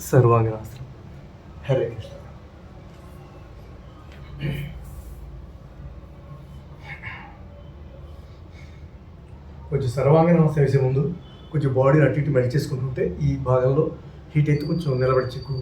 సర్వాంగనాస్త్రం. హరే కృష్ణ. కొంచెం సర్వాంగనాస్త్రం వేసే ముందు కొంచెం బాడీని అటు ఇటు మెల్ట్ చేసుకుంటుంటే ఈ భాగంలో హీట్ అయితే కొంచెం నిలబడి చిక్కు.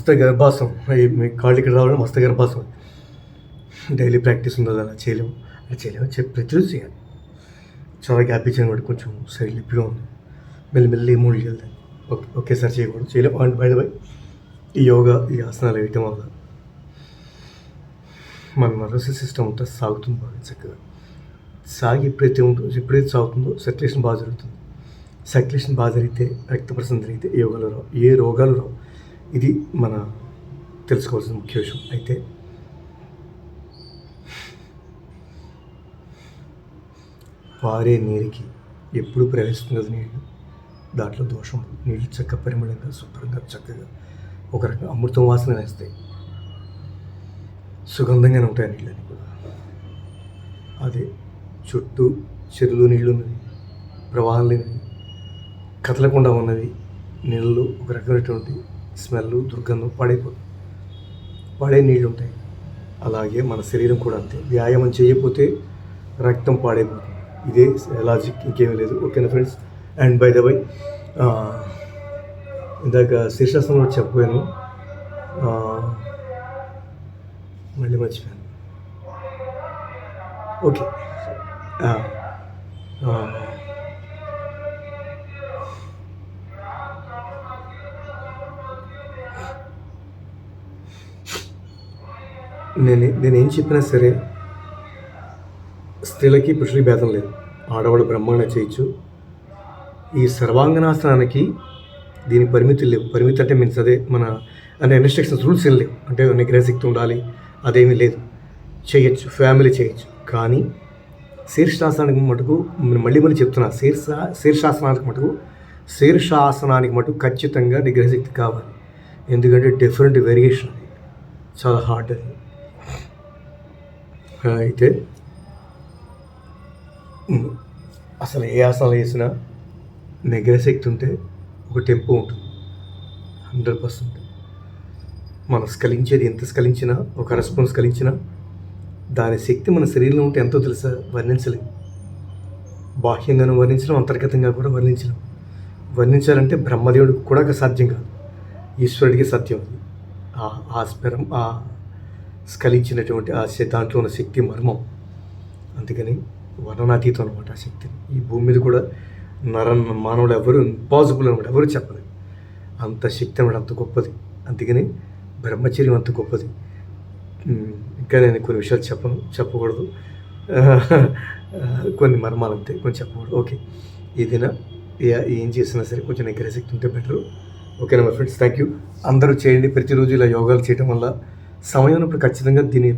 మస్తు గర్భాసం, మీ కాళ్ళు ఇక్కడ రావడం మస్తు గర్భాసం. డైలీ ప్రాక్టీస్ ఉండదు, అలా చేయలేము చెప్పి ప్రతిరోజు చేయాలి. చాలా గ్యాప్ ఇచ్చాను కూడా, కొంచెం సైడ్ లిప్పిగా ఉంది. మెల్లిమెల్లి మూడు చేయాలి, ఒకేసారి చేయలేము. అండ్ బై ద వై, ఈ యోగా, ఈ ఆసనాలు వేయటం వల్ల మన నర్వస్ సిస్టమ్ అంతా సాగుతుంది బాగా చక్కగా. సాగి ఎప్పుడైతే సాగుతుందో సర్క్యులేషన్ బాగా జరుగుతుంది. సర్క్యులేషన్ బాగా జరిగితే, రక్త ప్రసరణ జరిగితే యోగాలు రావు, ఏ రోగాలు రావు. ఇది మన తెలుసుకోవాల్సిన ముఖ్య విషయం. అయితే పారే నీరుకి ఎప్పుడు ప్రవేశిస్తుంది నీళ్ళు, దాంట్లో దోషం. నీళ్ళు చక్కగా పరిమళంగా, శుభ్రంగా, చక్కగా ఒక రకంగా అమృతం వాసన వేస్తాయి, సుగంధంగానే ఉంటాయి నీళ్ళని కూడా. అదే చుట్టూ చెరువులు నీళ్ళు ఉన్నది, ప్రవాహం లేనివి, కదలకుండా ఉన్నవి నీళ్ళు, ఒక రకమైనటువంటి స్మెల్, దుర్గంధం, పాడే నీళ్ళు ఉంటాయి. అలాగే మన శరీరం కూడా అంతే. వ్యాయామం చేయకపోతే రక్తం పాడైపోతుంది. ఇదే లాజిక్, ఇంకేమీ లేదు. ఓకేనా friends? And by the way, ఇందాక శీర్షాసనంలో చెప్పాను, మళ్ళీ మర్చిపోయాను. ఓకే, నేనేం చెప్పినా సరే స్త్రీలకి పురుషులకి భేదం లేదు, ఆడవాళ్ళు బ్రహ్మాండంగా చేయొచ్చు. ఈ సర్వాంగనాసనానికి దీని పరిమితులు లేవు. పరిమితి అంటే మీన్స్ అదే మన అంటే ఇన్స్ట్రక్షన్స్, రూల్స్ ఏం లేవు. అంటే నిగ్రహశక్తి ఉండాలి అదేమీ లేదు, చేయొచ్చు, ఫ్యామిలీ చేయొచ్చు. కానీ శీర్షాసనానికి మటుకు మళ్ళీ చెప్తున్నా, శీర్షాసనానికి మటుకు ఖచ్చితంగా నిగ్రహశక్తి కావాలి. ఎందుకంటే డిఫరెంట్ వేరియేషన్, అది చాలా హార్డ్ అది. అయితే అసలు ఏ ఆసనాలు వేసినా నిగ్రహశక్తి ఉంటే ఒక టెంపో ఉంటుంది, 100%. మనం స్కలించేది ఎంత స్కలించినా, ఒక రెస్పాన్స్ స్కలించినా దాని శక్తి మన శరీరంలో ఉంటే ఎంతో తెలుసా, వర్ణించలేము. బాహ్యంగాను వర్ణించడం, అంతర్గతంగా కూడా వర్ణించలేం. వర్ణించాలంటే బ్రహ్మదేవుడికి కూడా సాధ్యం కాదు, ఈశ్వరుడికి సాధ్యం. అది ఆ స్వరం, ఆ స్కలించినటువంటి ఆ దాంట్లో ఉన్న శక్తి మర్మం. అందుకని వర్ణనాతీతం అనమాట ఆ శక్తిని. ఈ భూమి మీద కూడా మానవుడు ఎవరు ఇంపాసిబుల్ అనమాట, ఎవరు చెప్పలేదు. అంత శక్తి అనమాట, అంత గొప్పది. అందుకని బ్రహ్మచర్యం అంత గొప్పది. ఇంకా నేను కొన్ని విషయాలు చెప్పకూడదు, కొన్ని మర్మాలు అంతే, కొంచెం చెప్పకూడదు. ఓకే, ఏదైనా ఏం చేసినా సరే కొంచెం నిగ్రహశక్తి ఉంటే బెటరు. ఓకేనా మై ఫ్రెండ్స్? Thank you. అందరూ చేయండి. ప్రతిరోజు ఇలా యోగాలు చేయడం వల్ల సమయం ఉన్నప్పుడు ఖచ్చితంగా దీన్ని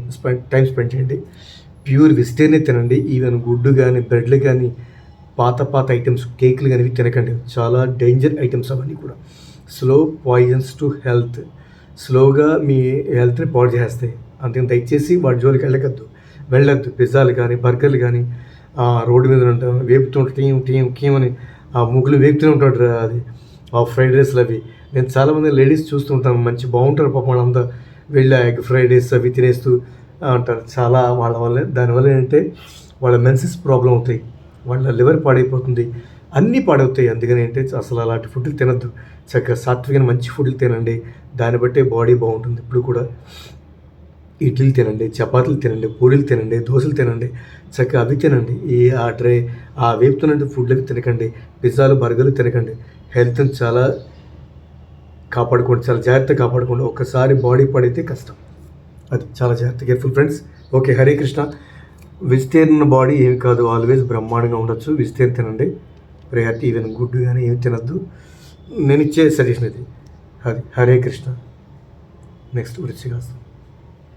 టైం స్పెండ్ చేయండి. ప్యూర్ వెజిటేరియన్ తినండి. ఈవెన్ గుడ్డు కానీ, బ్రెడ్లు కానీ, పాత ఐటమ్స్, కేకులు కానీ తినకండి. చాలా డేంజర్ ఐటమ్స్ అవన్నీ కూడా. స్లో పాయిజన్స్ టు హెల్త్, స్లోగా మీ హెల్త్ని పాడు చేస్తాయి. అందుకని దయచేసి వాటి జోలికి వెళ్ళొద్దు. పిజ్జాలు కానీ, బర్గర్లు కానీ, రోడ్డు మీద వేపుతుంటే టీం ఆ ముగ్గులు వేపుతూనే ఉంటాడు. అది ఆ ఫ్రైడ్ రైస్లు అవి. నేను చాలామంది లేడీస్ చూస్తుంటాను, మంచి బాగుంటారు పాపం, వాళ్ళంతా వెళ్ళి ఎగ్ ఫ్రైడ్ రైస్ అవి తినేస్తూ అంటారు. చాలా దానివల్ల ఏంటంటే వాళ్ళ మెన్సెస్ ప్రాబ్లం అవుతాయి, వాళ్ళ లివర్ పాడైపోతుంది, అన్నీ పాడవుతాయి. అందుకని ఏంటంటే అసలు అలాంటి ఫుడ్లు తినద్దు. చక్కగా సాత్వికమైన మంచి ఫుడ్లు తినండి, దాన్ని బట్టే బాడీ బాగుంటుంది. ఇప్పుడు కూడా ఇడ్లీలు తినండి, చపాతీలు తినండి, పూరీలు తినండి, దోశలు తినండి, చక్కగా అవి తినండి. ఆ వేపుతున్న ఫుడ్లకి తినకండి, పిజ్జాలు, బర్గర్లు తినకండి. హెల్త్ని చాలా కాపాడుకోండి, చాలా జాగ్రత్తగా కాపాడుకోండి. ఒక్కసారి బాడీ పడితే కష్టం, అది చాలా జాగ్రత్త, careful friends. Okay, Hare Krishna. Vegetarian body ఏమి కాదు, ఆల్వేస్ బ్రహ్మాండంగా ఉండొచ్చు. వెజిటేరియన్ తినండి, ప్రయారిటీ. ఈవెన్ గుడ్డు కానీ ఏమి తినద్దు. నేను ఇచ్చే సజెషన్ ఇది. హరే కృష్ణ. నెక్స్ట్ వృశ్చికాసనం.